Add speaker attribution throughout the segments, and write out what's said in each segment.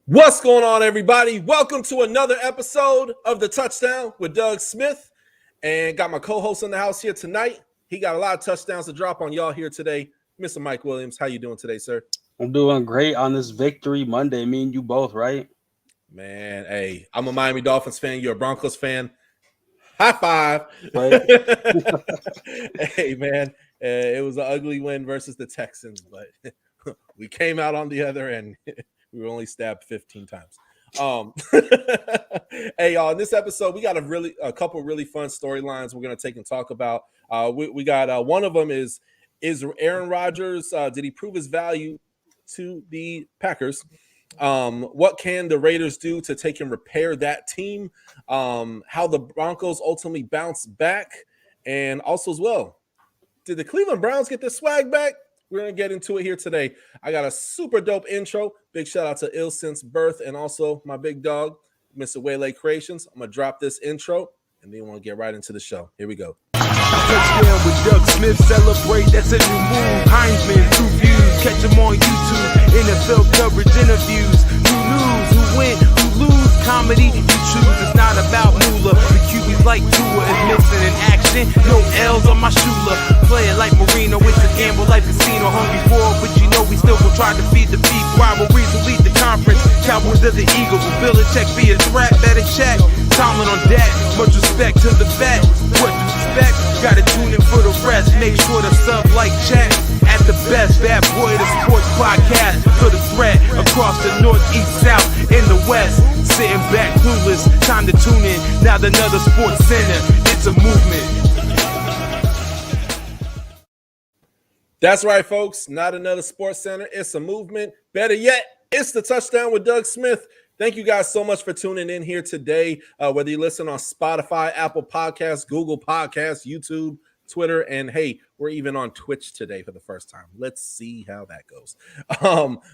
Speaker 1: What's going on, everybody? Welcome to another episode of The Touchdown with Doug Smith. And got my co-host in the house here tonight. He got a lot of touchdowns to drop on y'all here today. Mr. Mike Williams, how you doing today, sir?
Speaker 2: I'm doing great on this Victory Monday. Me and you both, right?
Speaker 1: Man, hey, I'm a Miami Dolphins fan. You're a Broncos fan. High five.
Speaker 2: Right.
Speaker 1: Hey, man, it was an ugly win versus the Texans, but we came out on the other end. We were only stabbed 15 times. Hey, y'all, in this episode, we got a couple really fun storylines we're going to take and talk about. We got one of them is Aaron Rodgers, did he prove his value to the Packers? What can the Raiders do to take and repair that team? How the Broncos ultimately bounce back, and also as well, did the Cleveland Browns get their swag back? We're going to get into it here today. I got a super dope intro. Big shout out to Ill Since Birth and also my big dog, Mr. Waylay Creations. I'm going to drop this intro, and then we'll get right into the show. Here we go.
Speaker 3: Touchdown with Doug Smith, celebrate, that's a new move. Heinzman, 2 views, catch him on YouTube. NFL coverage, interviews, who lose, who win, who lose. Comedy, you choose, it's not about moolah. The QB's like Tua is missing in action. No L's on my shooter. Play it like Marino, it's a gamble like casino. Hungry for it, but you know we still gon' try to feed the beef. Rivalries will lead the conference. Cowboys of the Eagles, will Belichick be a threat? Better check. Tomlin on deck, much respect to the vet. What you expect? Gotta tune in for the rest. Make sure to sub, like, check. At the best, bad boy, the sports podcast. For the threat across the north, east, south, in the west. Sitting back clueless, time to tune in. Now another sports center, it's a movement.
Speaker 1: That's right, folks. Not another sports center. It's a movement. Better yet, it's the Touchdown with Doug Smith. Thank you guys so much for tuning in here today. Whether you listen on Spotify, Apple Podcasts, Google Podcasts, YouTube, Twitter, and hey, we're even on Twitch today for the first time. Let's see how that goes.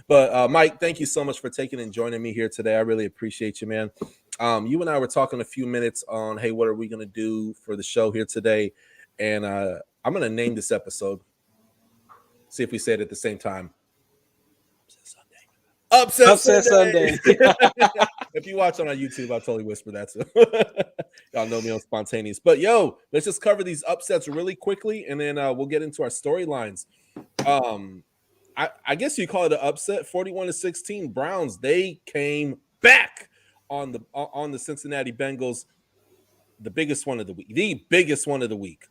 Speaker 1: But Mike, thank you so much for taking and joining me here today. I really appreciate you, man. You and I were talking a few minutes on, hey, what are we going to do for the show here today? And I'm going to name this episode. See if we say it at the same time. Upset Sunday. If you watch on our YouTube, I'll totally whisper that. So y'all know me on spontaneous. But yo, let's just cover these upsets really quickly, and then we'll get into our storylines. I guess you call it an upset. 41-16 Browns. They came back on the Cincinnati Bengals. The biggest one of the week. The biggest one of the week.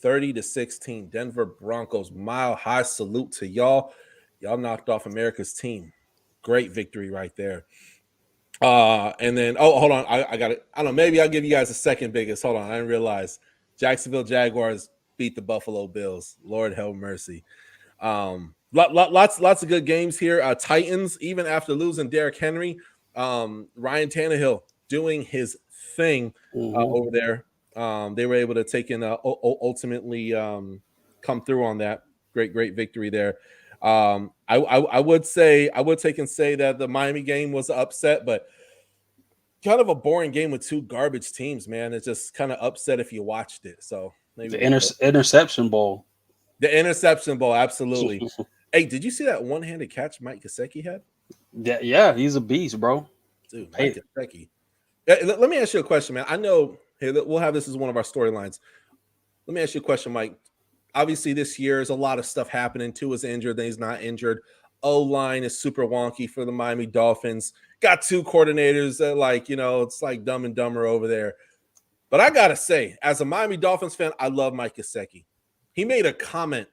Speaker 1: 30-16 Denver Broncos. Mile high salute to y'all. Y'all knocked off America's team. Great victory right there. And then, hold on. I got it. I don't know. Maybe I'll give you guys a second biggest. Hold on. I didn't realize. Jacksonville Jaguars beat the Buffalo Bills. Lord have mercy. Lots of good games here. Titans, even after losing Derrick Henry, Ryan Tannehill doing his thing over there. They were able to take in ultimately come through on that. Great victory there. I would take and say that the Miami game was an upset, but kind of a boring game with two garbage teams, man. It's just kind of upset if you watched it. So maybe
Speaker 2: the interception bowl.
Speaker 1: The interception bowl, absolutely. Hey, did you see that one-handed catch Mike Gesicki had?
Speaker 2: Yeah, he's a beast, bro.
Speaker 1: Dude, Mike Gesicki. Let me ask you a question, man. I know we'll have this as one of our storylines. Let me ask you a question, Mike. Obviously, this year is a lot of stuff happening. Tua's injured, then he's not injured. O-line is super wonky for the Miami Dolphins. Got two coordinators that, it's like Dumb and Dumber over there. But I got to say, as a Miami Dolphins fan, I love Mike Gesicki. He made a comment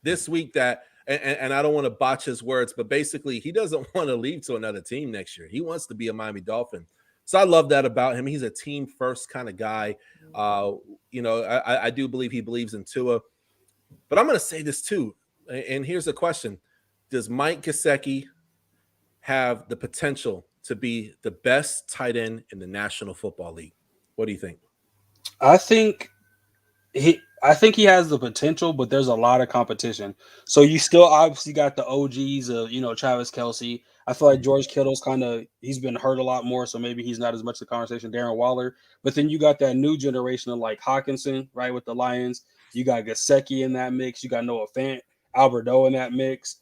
Speaker 1: this week that, and I don't want to botch his words, but basically he doesn't want to leave to another team next year. He wants to be a Miami Dolphin. So I love that about him. He's a team-first kind of guy. I do believe he believes in Tua. But I'm going to say this too, and here's the question. Does Mike Gesicki have the potential to be the best tight end in the National Football League? What do you think?
Speaker 2: I think he has the potential, but there's a lot of competition. So you still obviously got the OGs of, Travis Kelce. I feel like George Kittle's he's been hurt a lot more, so maybe he's not as much the conversation. Darren Waller. But then you got that new generation of like Hawkinson, right, with the You got Gesicki in that mix. You got Noah Fant, Alberto in that mix.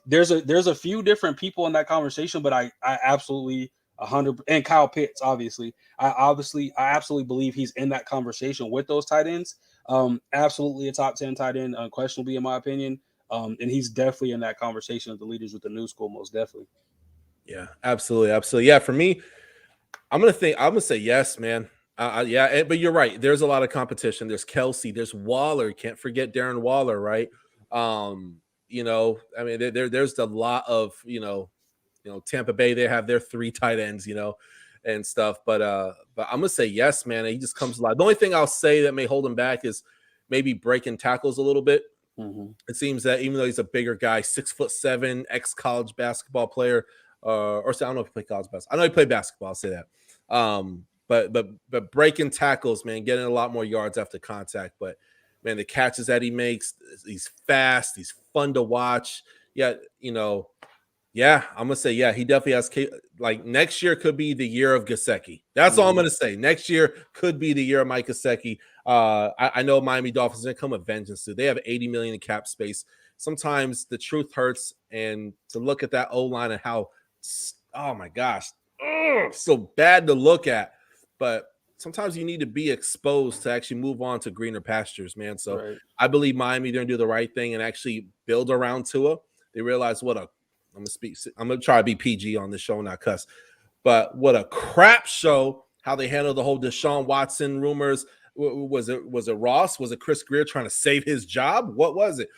Speaker 2: there's a few different people in that conversation, but I absolutely 100, and Kyle Pitts, obviously. I absolutely believe he's in that conversation with those tight ends. Absolutely a top 10 tight end, unquestionably in my opinion. And he's definitely in that conversation of the leaders with the new school, most definitely.
Speaker 1: Yeah, absolutely, absolutely. Yeah, for me, I'm gonna say yes, man. Yeah, but you're right. There's a lot of competition. There's Kelsey. There's Waller. Can't forget Darren Waller, right? I mean, there's a lot of Tampa Bay. They have their 3 tight ends, and stuff. But I'm gonna say yes, man. He just comes alive. The only thing I'll say that may hold him back is maybe breaking tackles a little bit.
Speaker 2: Mm-hmm.
Speaker 1: It seems that even though he's a bigger guy, 6'7", ex-college basketball player, or I don't know if he played college basketball. I know he played basketball. I'll say that. But breaking tackles, man, getting a lot more yards after contact. But man, the catches that he makes, he's fast. He's fun to watch. Yeah, yeah, I'm gonna say yeah. He definitely has. Like next year could be the year of Gesicki. That's all I'm gonna say. Next year could be the year of Mike Gesicki. I know Miami Dolphins are gonna come with vengeance too. They have $80 million in cap space. Sometimes the truth hurts, and to look at that O line and how, oh my gosh, so bad to look at. But sometimes you need to be exposed to actually move on to greener pastures, man. So
Speaker 2: Right.
Speaker 1: I believe Miami they're gonna do the right thing and actually build around Tua. They realize I'm gonna try to be PG on this show, not cuss. But what a crap show! How they handled the whole Deshaun Watson rumors. Was it Ross? Was it Chris Greer trying to save his job? What was it?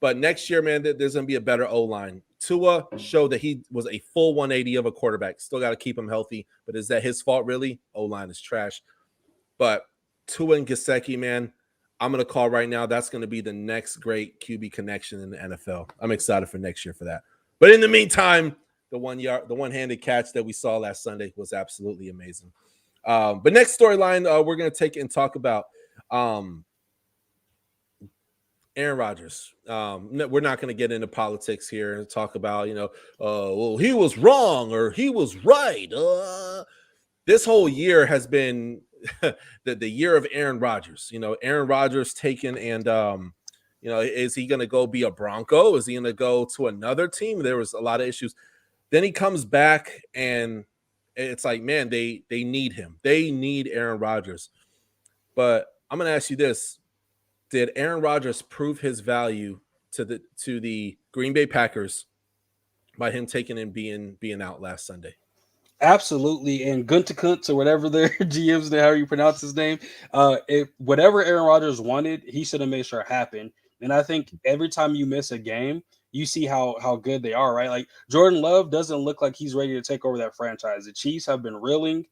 Speaker 1: But next year, man, there's gonna be a better O line. Tua showed that he was a full 180 of a quarterback. Still got to keep him healthy. But is that his fault? Really? O line is trash. But Tua and Gesicki, man, I'm gonna call right now. That's gonna be the next great QB connection in the NFL. I'm excited for next year for that. But in the meantime, the one-handed catch that we saw last Sunday was absolutely amazing. But next storyline we're going to take and talk about Aaron Rodgers. We're not going to get into politics here and talk about, well, he was wrong or he was right. This whole year has been the year of Aaron Rodgers. Aaron Rodgers taken and is he going to go be a Bronco? Is he going to go to another team? There was a lot of issues. Then he comes back, and it's like, man, they need him. They need Aaron Rodgers. But I'm going to ask you this. Did Aaron Rodgers prove his value to the Green Bay Packers by him taking and being out last Sunday?
Speaker 2: Absolutely, and Gunther or whatever their GMs, however you pronounce his name, whatever Aaron Rodgers wanted, he should have made sure it happened. And I think every time you miss a game, you see how good they are, right? Like Jordan Love doesn't look like he's ready to take over that franchise. The Chiefs have been reeling,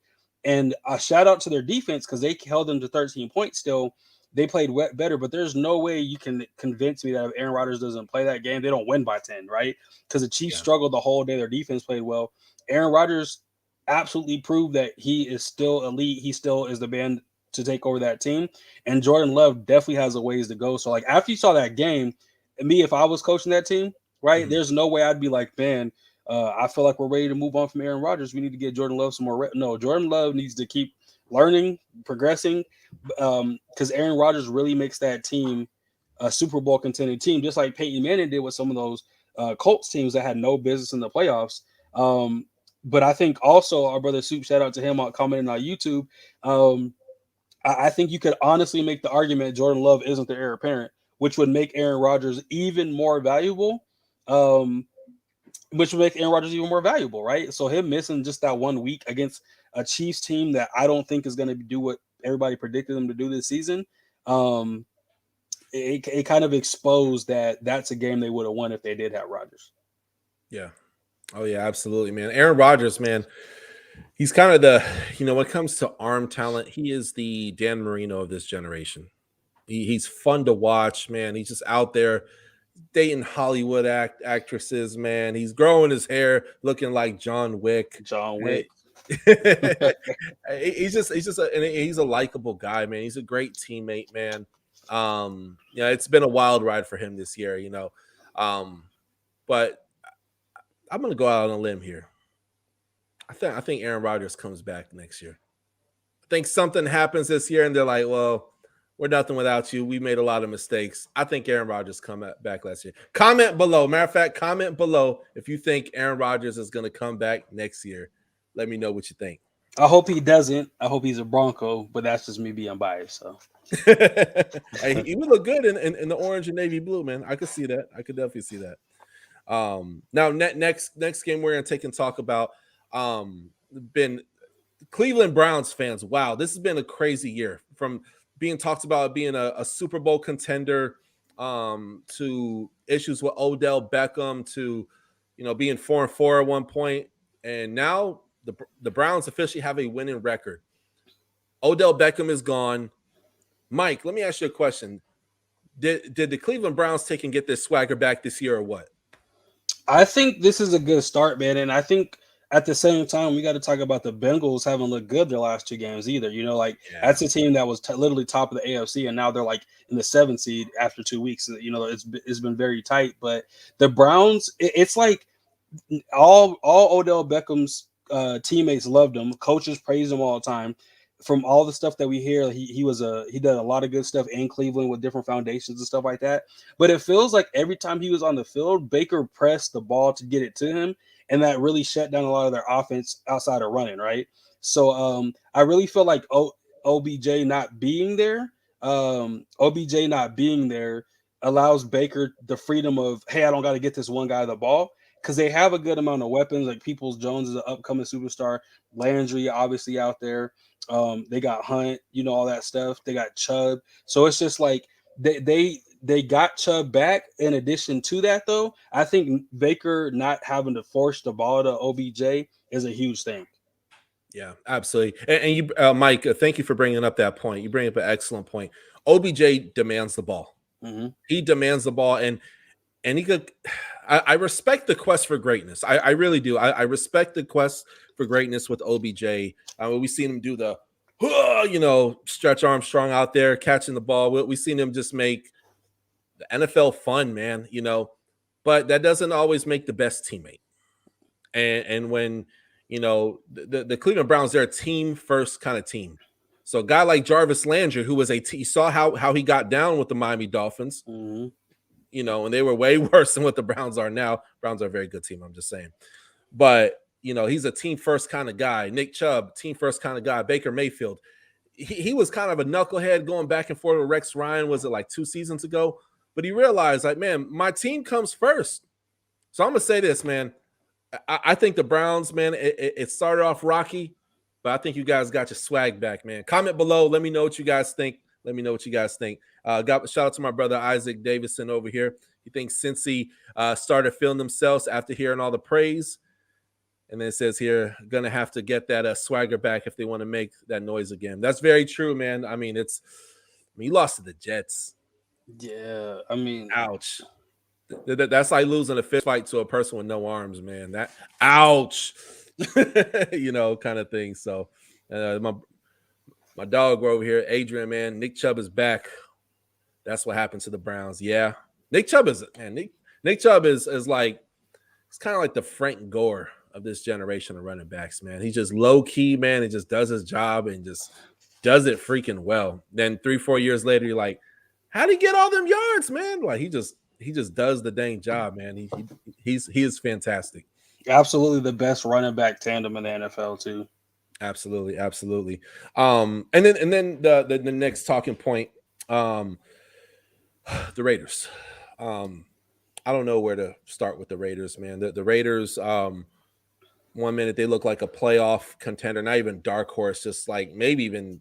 Speaker 2: and a shout out to their defense because they held them to 13 points still. They played better, but there's no way you can convince me that if Aaron Rodgers doesn't play that game, they don't win by 10, right? Because the Chiefs struggled the whole day. Their defense played well. Aaron Rodgers absolutely proved that he is still elite. He still is the man to take over that team. And Jordan Love definitely has a ways to go. So, like, after you saw that game, me, if I was coaching that team, right, there's no way I'd be like, man, I feel like we're ready to move on from Aaron Rodgers. We need to get Jordan Love some more. No, Jordan Love needs to keep learning, progressing, because Aaron Rodgers really makes that team a Super Bowl contending team, just like Peyton Manning did with some of those Colts teams that had no business in the playoffs. But I think also our brother Soup, shout out to him on commenting on YouTube. I think you could honestly make the argument Jordan Love isn't the heir apparent, which would make Aaron Rodgers even more valuable. Right? So him missing just that 1 week against a Chiefs team that I don't think is going to do what everybody predicted them to do this season. It kind of exposed that that's a game they would have won if they did have Rodgers.
Speaker 1: Yeah. Oh, yeah, absolutely, man. Aaron Rodgers, man, he's kind of the, when it comes to arm talent, he is the Dan Marino of this generation. He's fun to watch, man. He's just out there dating Hollywood actresses, man. He's growing his hair, looking like John Wick. He's a likable guy, man. He's a great teammate, man. It's been a wild ride for him this year, but I'm going to go out on a limb here. I think Aaron Rodgers comes back next year. I think something happens this year, and they're like, well, We're nothing without you. We made a lot of mistakes. I think Aaron Rodgers come back last year. Comment below. Matter of fact, comment below if you think Aaron Rodgers is going to come back next year. Let me know what you think.
Speaker 2: I hope he doesn't. I hope he's a Bronco, but that's just me being biased. So
Speaker 1: Hey, he would look good in the orange and navy blue, man. I could see that. I could definitely see that. Now next game we're going to take and talk about been Cleveland Browns fans. Wow, this has been a crazy year, from being talked about being a Super Bowl contender to issues with Odell Beckham to being 4-4 at one point, and now the Browns officially have a winning record. Odell Beckham is gone. Mike, let me ask you a question. Did the Cleveland Browns take and get their swagger back this year or what?
Speaker 2: I think this is a good start, man. And I think at the same time, we got to talk about the Bengals haven't looked good their last 2 games either. That's a team that was literally top of the AFC, and now they're like in the 7th seed after 2 weeks. It's been very tight. But the Browns, it's like all Odell Beckham's teammates loved him. Coaches praised him all the time. From all the stuff that we hear, he did a lot of good stuff in Cleveland with different foundations and stuff like that. But it feels like every time he was on the field, Baker pressed the ball to get it to him, and that really shut down a lot of their offense outside of running, right? So I really feel like OBJ not being there allows Baker the freedom of, hey, I don't got to get this one guy the ball, because they have a good amount of weapons. Like Peoples-Jones is an upcoming superstar. Landry obviously out there. They got Hunt, all that stuff. They got Chubb. So it's just like they got Chubb back. In addition to that, though, I think Baker not having to force the ball to OBJ is a huge thing.
Speaker 1: Yeah, absolutely. And you, Mike, thank you for bringing up that point. You bring up an excellent point. OBJ demands the ball.
Speaker 2: Mm-hmm.
Speaker 1: He demands the ball, and he could. I respect the quest for greatness. I really do. I respect the quest for greatness with OBJ. We've seen him do the, stretch Armstrong out there catching the ball. We've seen him just make the NFL fun, man. But that doesn't always make the best teammate. And when the Cleveland Browns, they're a team first kind of team. So a guy like Jarvis Landry, who was you saw how he got down with the Miami Dolphins.
Speaker 2: Mm-hmm.
Speaker 1: And they were way worse than what the Browns are now. Browns are a very good team, I'm just saying. But, he's a team-first kind of guy. Nick Chubb, team-first kind of guy. Baker Mayfield. He was kind of a knucklehead going back and forth with Rex Ryan, was it like 2 seasons ago? But he realized, like, man, my team comes first. So I'm going to say this, man. I think the Browns, man, it started off rocky, but I think you guys got your swag back, man. Comment below. Let me know what you guys think. Shout out to my brother Isaac Davison over here. He thinks Cincy started feeling themselves after hearing all the praise. And then it says here, gonna have to get that swagger back if they want to make that noise again. That's very true, man. I mean, you lost to the Jets.
Speaker 2: Yeah,
Speaker 1: ouch. That's like losing a fist fight to a person with no arms, man. That ouch, kind of thing. So my dog over here, Adrian, man, Nick Chubb is back. That's what happened to the Browns. Yeah. Nick Chubb is like, it's kind of like the Frank Gore of this generation of running backs, man. He's just low key, man. He just does his job and just does it freaking well. Then 3-4 years later, you're like, how'd he get all them yards, man? Like he just does the dang job, man. He is fantastic.
Speaker 2: Absolutely the best running back tandem in the NFL too.
Speaker 1: Absolutely. And then the next talking point, the Raiders. I don't know where to start with the Raiders, man. The Raiders, 1 minute they look like a playoff contender, not even dark horse, just like maybe even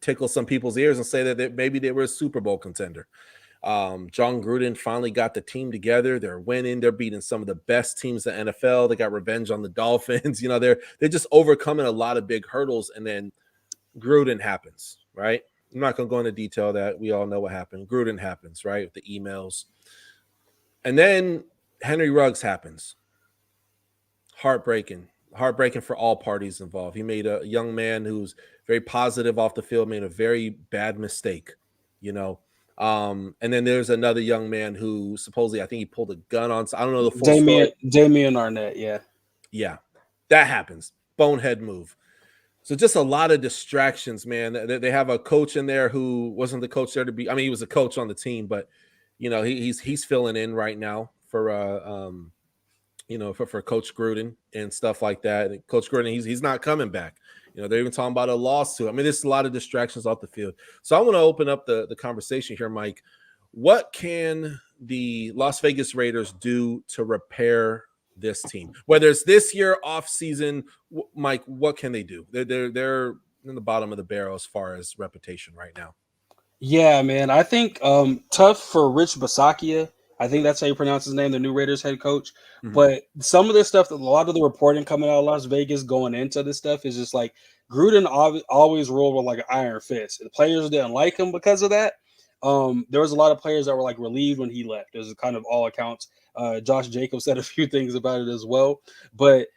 Speaker 1: tickle some people's ears and say that maybe they were a Super Bowl contender. John Gruden finally got the team together. They're winning. They're beating some of the best teams in the NFL. They got revenge on the Dolphins. They're just overcoming a lot of big hurdles. And then Gruden happens, right? I'm not going to go into detail that we all know what happened. Gruden happens, right? The emails. And then Henry Ruggs happens. Heartbreaking for all parties involved. He made a young man who's very positive off the field, made a very bad mistake, And then there's another young man who supposedly, I think he pulled a gun on. I don't know the full story.
Speaker 2: Damian Arnett, yeah.
Speaker 1: Yeah, that happens. Bonehead move. So just a lot of distractions, man. They have a coach in there who wasn't the coach there to be. I mean, he was a coach on the team, but he's filling in right now for for Coach Gruden and stuff like that. And Coach Gruden, he's not coming back. They're even talking about a lawsuit. I mean, there's a lot of distractions off the field. So I want to open up the conversation here, Mike. What can the Las Vegas Raiders do to repair this team? Whether it's this year off season, Mike, what can they do? They're in the bottom of the barrel as far as reputation right now.
Speaker 2: Yeah, man. I think tough for Rich Bisaccia. I think that's how you pronounce his name, the new Raiders head coach. Mm-hmm. But some of this stuff, a lot of the reporting coming out of Las Vegas going into this stuff is just like Gruden always ruled with like an iron fist. The players didn't like him because of that. There was a lot of players that were like relieved when he left. There's kind of all accounts. Josh Jacobs said a few things about it as well. But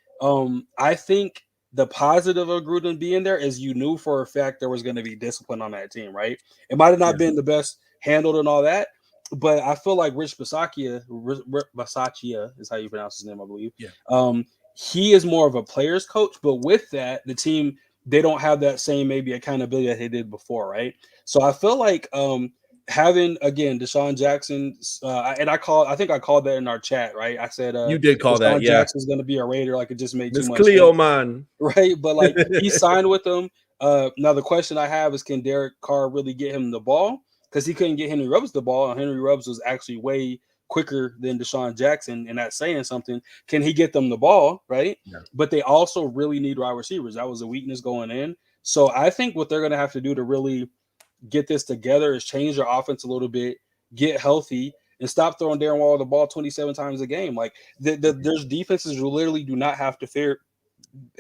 Speaker 2: I think the positive of Gruden being there is you knew for a fact there was going to be discipline on that team, right? It might have not been the best handled and all that, but I feel like Rich Bisaccia is how you pronounce his name, I believe.
Speaker 1: Yeah.
Speaker 2: He is more of a player's coach, but with that, the team, they don't have that same maybe accountability that they did before, right? So I feel like having again Deshaun Jackson, and I think I called that in our chat, right? I said
Speaker 1: you did call
Speaker 2: Deshaun
Speaker 1: that, yeah.
Speaker 2: Jackson's going to be a Raider, like it just made too much
Speaker 1: Cleo
Speaker 2: sense,
Speaker 1: man,
Speaker 2: right? But like he signed with them. Now the question I have is, can Derek Carr really get him the ball? Because he couldn't get Henry Ruggs the ball, and Henry Ruggs was actually way quicker than Deshaun Jackson, and that's saying something. Can he get them the ball, right?
Speaker 1: Yeah.
Speaker 2: But they also really need wide receivers. That was a weakness going in. So I think what they're going to have to do to really get this together is change their offense a little bit, get healthy, and stop throwing Darren Waller the ball 27 times a game. Like there's defenses who literally do not have to fear,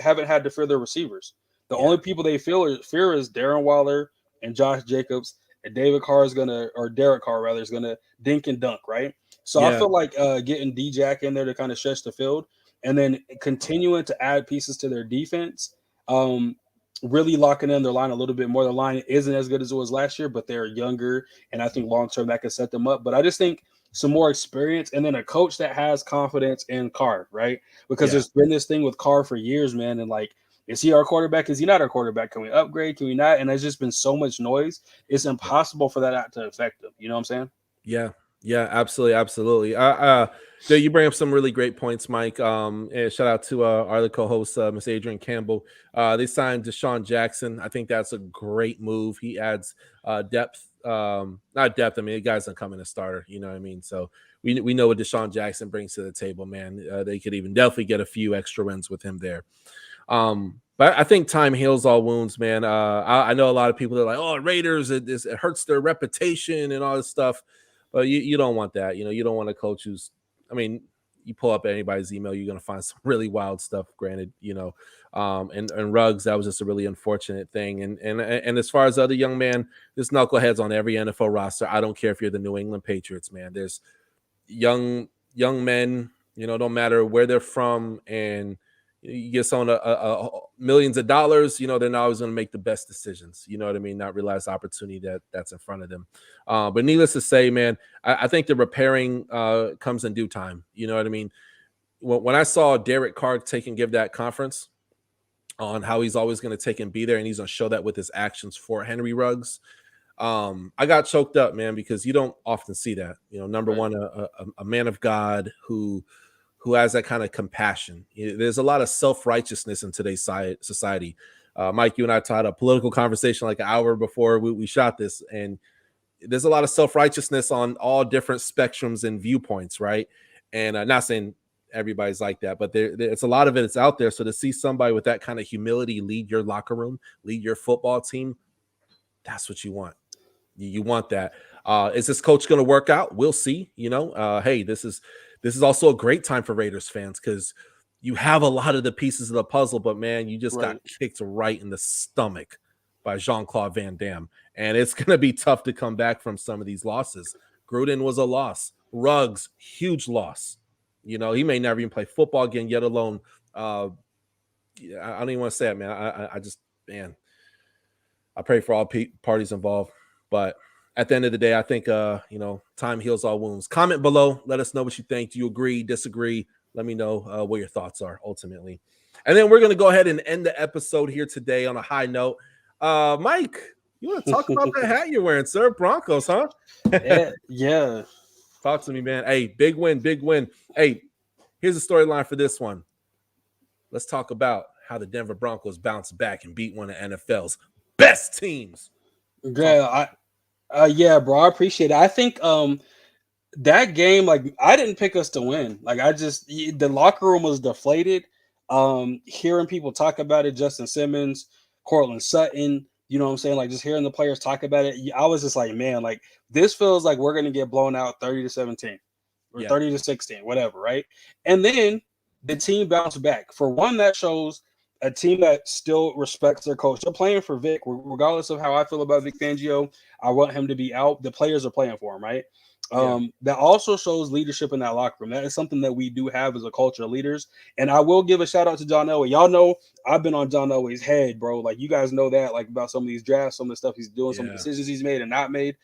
Speaker 2: haven't had to fear their receivers. The only people they fear is Darren Waller and Josh Jacobs, and Derek Carr is gonna dink and dunk, right? So I feel like getting D-Jack in there to kind of stretch the field, and then continuing to add pieces to their defense, really locking in their line a little bit more. The line isn't as good as it was last year, but they're younger, and I think long-term that could set them up. But I just think some more experience, and then a coach that has confidence in Carr, right? Because there's been this thing with Carr for years, man, and like, is he our quarterback? Is he not our quarterback? Can we upgrade? Can we not? And there's just been so much noise. It's impossible for that not to affect them. You know what I'm saying?
Speaker 1: Yeah, absolutely. You bring up some really great points, Mike. And shout out to our other co-host, Miss Adrian Campbell. They signed Deshaun Jackson. I think that's a great move. He adds depth. Not depth. I mean, the guy's not coming a starter. You know what I mean? So we know what Deshaun Jackson brings to the table, man. They could even definitely get a few extra wins with him there. But I think time heals all wounds, man. I know a lot of people that are like, oh, Raiders, it hurts their reputation and all this stuff. But you don't want that. You don't want a coach who's, I mean, you pull up anybody's email, you're going to find some really wild stuff, granted, and Ruggs, that was just a really unfortunate thing. And as far as the other young man, there's knuckleheads on every NFL roster. I don't care if you're the New England Patriots, man. There's young men, don't matter where they're from, and you get someone millions of dollars, they're not always going to make the best decisions. You know what I mean? Not realize the opportunity that's in front of them. But needless to say, man, I think the repairing comes in due time. You know what I mean? When I saw Derek Carr take and give that conference on how he's always going to take and be there, and he's going to show that with his actions for Henry Ruggs, I got choked up, man, because you don't often see that. Number one, a man of God who has that kind of compassion. There's a lot of self-righteousness in today's society. Mike, you and I had a political conversation like an hour before we shot this, and there's a lot of self-righteousness on all different spectrums and viewpoints, right? And not saying everybody's like that, but it's a lot of it's out there. So to see somebody with that kind of humility lead your locker room, lead your football team, that's what you want. You want that. Is this coach going to work out? We'll see. Hey, this is also a great time for Raiders fans because you have a lot of the pieces of the puzzle, but man, you just got kicked right in the stomach by Jean-Claude Van Damme. And it's going to be tough to come back from some of these losses. Gruden was a loss. Ruggs, huge loss. He may never even play football again, yet alone. I don't even want to say it, man. I just, man, I pray for all parties involved. But at the end of the day, I think, time heals all wounds. Comment below. Let us know what you think. Do you agree, disagree? Let me know what your thoughts are ultimately. And then we're going to go ahead and end the episode here today on a high note. Mike, you want to talk about that hat you're wearing, sir? Broncos, huh?
Speaker 2: Yeah.
Speaker 1: Talk to me, man. Hey, big win, big win. Hey, here's the storyline for this one. Let's talk about how the Denver Broncos bounced back and beat one of NFL's best teams.
Speaker 2: Yeah, yeah, bro. I appreciate it. I think that game, like, I didn't pick us to win. Like, the locker room was deflated. Hearing people talk about it, Justin Simmons, Cortland Sutton, you know what I'm saying? Like, just hearing the players talk about it, I was just like, man, like, this feels like we're gonna get blown out 30-17 or 30-16, whatever, right? And then the team bounced back. For one, that shows a team that still respects their coach. They're playing for Vic, regardless of how I feel about Vic Fangio. I want him to be out. The players are playing for him, right? That also shows leadership in that locker room. That is something that we do have as a culture of leaders. And I will give a shout out to John Elway. Y'all know I've been on John Elway's head, bro. Like, you guys know that, like, about some of these drafts, some of the stuff he's doing, some of the decisions he's made and not made.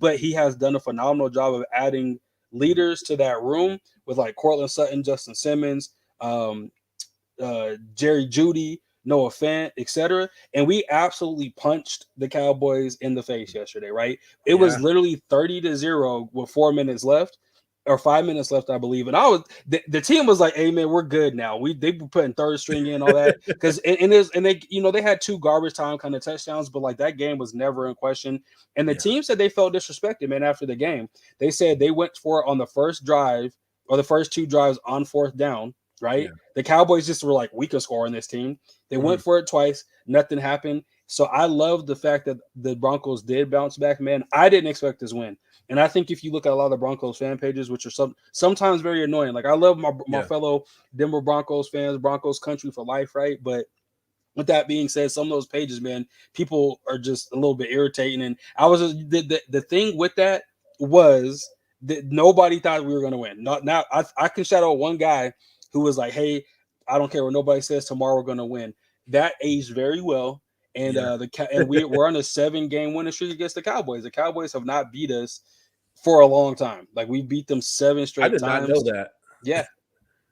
Speaker 2: But he has done a phenomenal job of adding leaders to that room with, like, Cortland Sutton, Justin Simmons, Jerry Jeudy, Noah Fant, etc. And we absolutely punched the Cowboys in the face yesterday, right? It was literally 30-0 with 4 minutes left, or 5 minutes left, I believe. And the team was like, "Hey man, we're good now." They were putting third string in, all that, because they had 2 garbage time kind of touchdowns, but like that game was never in question. And the team said they felt disrespected, man. After the game, they said they went for it on the first drive or the first 2 drives on 4th down. Right? The Cowboys just were like, we can score on this team. They went for it twice. Nothing happened. So I love the fact that the Broncos did bounce back, man. I didn't expect this win. And I think if you look at a lot of the Broncos fan pages, which are sometimes very annoying. Like, I love my fellow Denver Broncos fans, Broncos country for life, right? But with that being said, some of those pages, man, people are just a little bit irritating. And the thing with that was that nobody thought we were going to win. I can shout out one guy who was like, "Hey, I don't care what nobody says. Tomorrow we're going to win." That aged very well, and we're on a 7-game winning streak against the Cowboys. The Cowboys have not beat us for a long time. Like, we beat them 7 straight times.
Speaker 1: I did not know that.
Speaker 2: Yeah,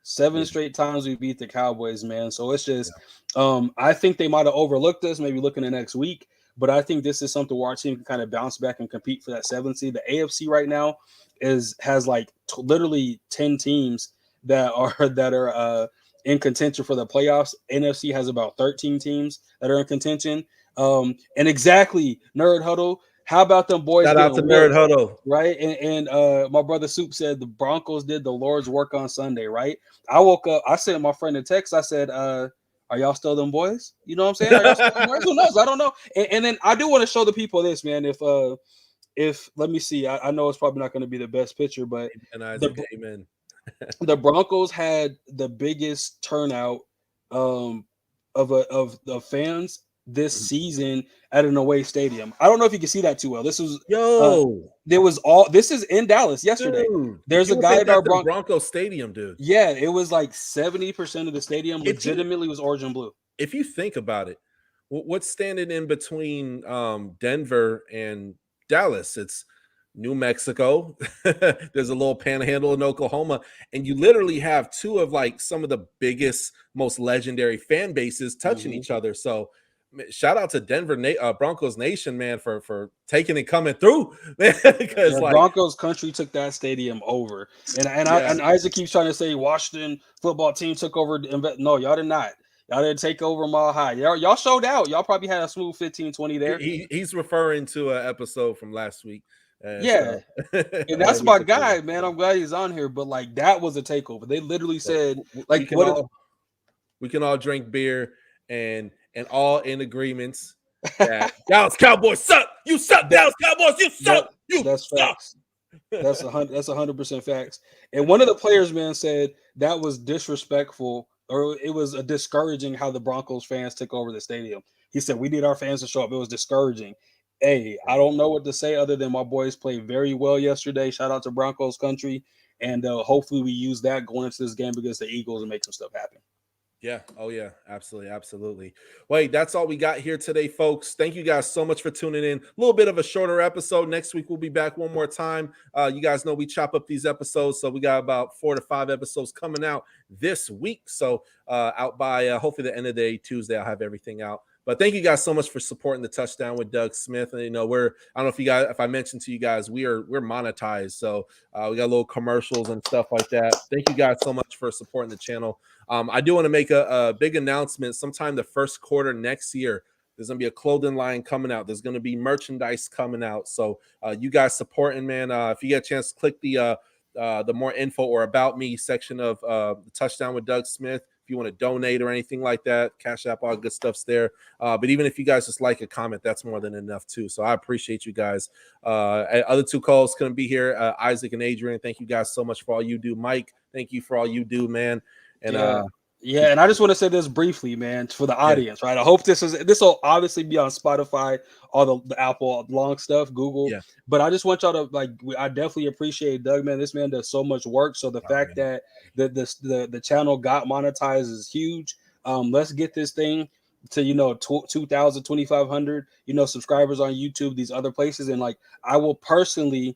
Speaker 2: 7 straight times we beat the Cowboys, man. So it's just, I think they might have overlooked us, maybe looking at next week. But I think this is something where our team can kind of bounce back and compete for that 7th seed. The AFC right now has like literally 10 teams that are in contention for the playoffs. NFC has about 13 teams that are in contention. And exactly, Nerd Huddle. How about them boys?
Speaker 1: Shout out to Nerd Huddle,
Speaker 2: right? And my brother Soup said the Broncos did the Lord's work on Sunday, right? I woke up, I sent my friend a text. I said, "Are y'all still them boys? You know what I'm saying? Are y'all still them boys? Who knows? I don't know." And then I do want to show the people this, man. If let me see, I know it's probably not going to be the best picture, but
Speaker 1: amen.
Speaker 2: The Broncos had the biggest turnout of fans this season at an away stadium. I don't know if you can see that too well. This was this is in Dallas yesterday. Dude, there's a guy at our
Speaker 1: Broncos stadium, dude.
Speaker 2: Yeah, it was like 70% of the stadium legitimately was orange and blue.
Speaker 1: If you think about it, what's standing in between Denver and Dallas? It's New Mexico. There's a little panhandle in Oklahoma, and you literally have 2 of like some of the biggest, most legendary fan bases touching each other. So shout out to Denver Broncos Nation, man, for taking and coming through, man. Because
Speaker 2: Broncos country took that stadium over, and Isaac keeps trying to say Washington football team took over. No, y'all did not. Y'all didn't take over Mile High. Y'all showed out. Y'all probably had a smooth 15-20 there.
Speaker 1: He's referring to an episode from last week.
Speaker 2: And that's my guy, man. I'm glad he's on here. But like, that was a takeover. They literally said, like,
Speaker 1: we can all drink beer and all in agreements that Dallas Cowboys suck. You suck, Dallas Cowboys. You suck.
Speaker 2: That's facts. That's 100% facts. And one of the players, man, said that was disrespectful, or it was discouraging how the Broncos fans took over the stadium. He said, "We need our fans to show up." It was discouraging. Hey, I don't know what to say other than my boys played very well yesterday. Shout out to Broncos country. And hopefully we use that going into this game against the Eagles and make some stuff happen.
Speaker 1: Yeah. Oh, yeah. Absolutely. Absolutely. Wait, that's all we got here today, folks. Thank you guys so much for tuning in. A little bit of a shorter episode. Next week, we'll be back one more time. You guys know we chop up these episodes. So we got about 4 to 5 episodes coming out this week. So out by hopefully the end of the day, Tuesday, I'll have everything out. But thank you guys so much for supporting the Touchdown with Doug Smith. And I don't know if I mentioned to you guys, we're monetized. So we got little commercials and stuff like that. Thank you guys so much for supporting the channel. I do want to make a big announcement. Sometime the first quarter next year, there's going to be a clothing line coming out. There's going to be merchandise coming out. So you guys supporting, man. If you get a chance, click the more info or about me section of the Touchdown with Doug Smith. If you want to donate or anything like that, Cash App, all good stuff's there. But even if you guys just like a comment, that's more than enough too. So I appreciate you guys. Other two calls couldn't be here. Isaac and Adrian, thank you guys so much for all you do. Mike, thank you for all you do, man. And
Speaker 2: and I just want to say this briefly, man, for the audience, right? I hope this will obviously be on Spotify, all the Apple long stuff, Google. Yeah. But I just want y'all to I definitely appreciate Doug, man. This man does so much work. So the fact that the channel got monetized is huge. Let's get this thing to 2,000, 2,500 subscribers on YouTube, these other places, and I personally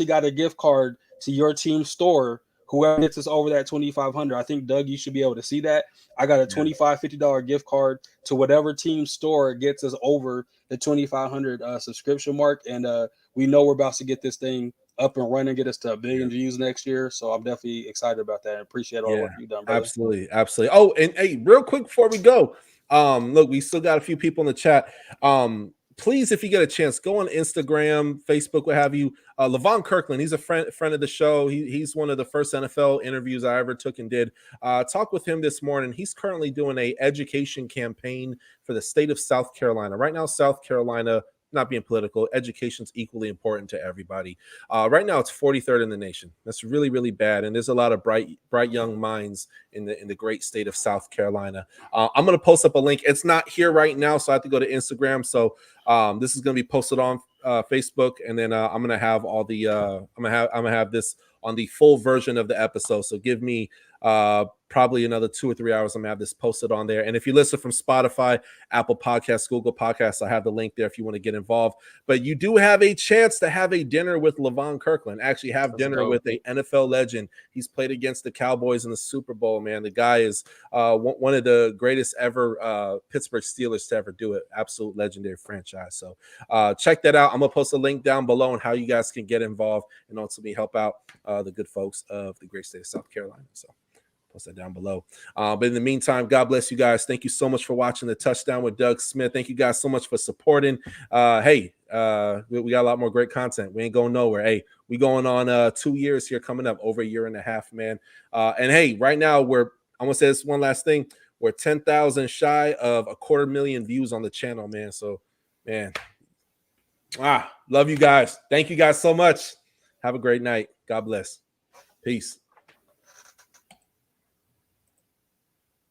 Speaker 2: got a gift card to your team store. Whoever gets us over that 2,500, I think, Doug, you should be able to see that. I got a $25, $50 gift card to whatever team store gets us over the 2,500 subscription mark. And we know we're about to get this thing up and running, get us to 1 billion views next year. So I'm definitely excited about that and appreciate all the work you've done, brother.
Speaker 1: Absolutely. Absolutely. Oh, and hey, real quick before we go, look, we still got a few people in the chat. Please, if you get a chance, go on Instagram, Facebook, what have you. LEVON Kirkland, he's a friend of the show. He's one of the first NFL interviews I ever took and did. Talk with him this morning. He's currently doing a education campaign for the state of South Carolina. Right now, South Carolina, not being political, education's equally important to everybody. Right now, it's 43rd in the nation. That's really, really bad. And there's a lot of bright young minds in the great state of South Carolina. I'm going to post up a link. It's not here right now, so I have to go to Instagram. So this is going to be posted on Facebook, and then I'm going to have all the I'm gonna have this on the full version of the episode. So give me probably another 2 or 3 hours. I'm gonna have this posted on there. And if you listen from Spotify, Apple Podcasts, Google Podcasts, I have the link there if you want to get involved. But you do have a chance to have a dinner with LEVON Kirkland. Actually have dinner with a NFL legend. He's played against the Cowboys in the Super Bowl, man. The guy is one of the greatest ever Pittsburgh Steelers to ever do it. Absolute legendary franchise. So check that out. I'm gonna post a link down below on how you guys can get involved and ultimately help out the good folks of the great state of South Carolina. So post that down below. But in the meantime, God bless you guys. Thank you so much for watching the Touchdown with Doug Smith. Thank you guys so much for supporting. Hey, we got a lot more great content. We ain't going nowhere. Hey, we going on 2 years here coming up, over 1.5 years, man. And hey, right now I'm gonna say this one last thing. We're 10,000 shy of 250,000 views on the channel, man. So, man, love you guys. Thank you guys so much. Have a great night. God bless. Peace.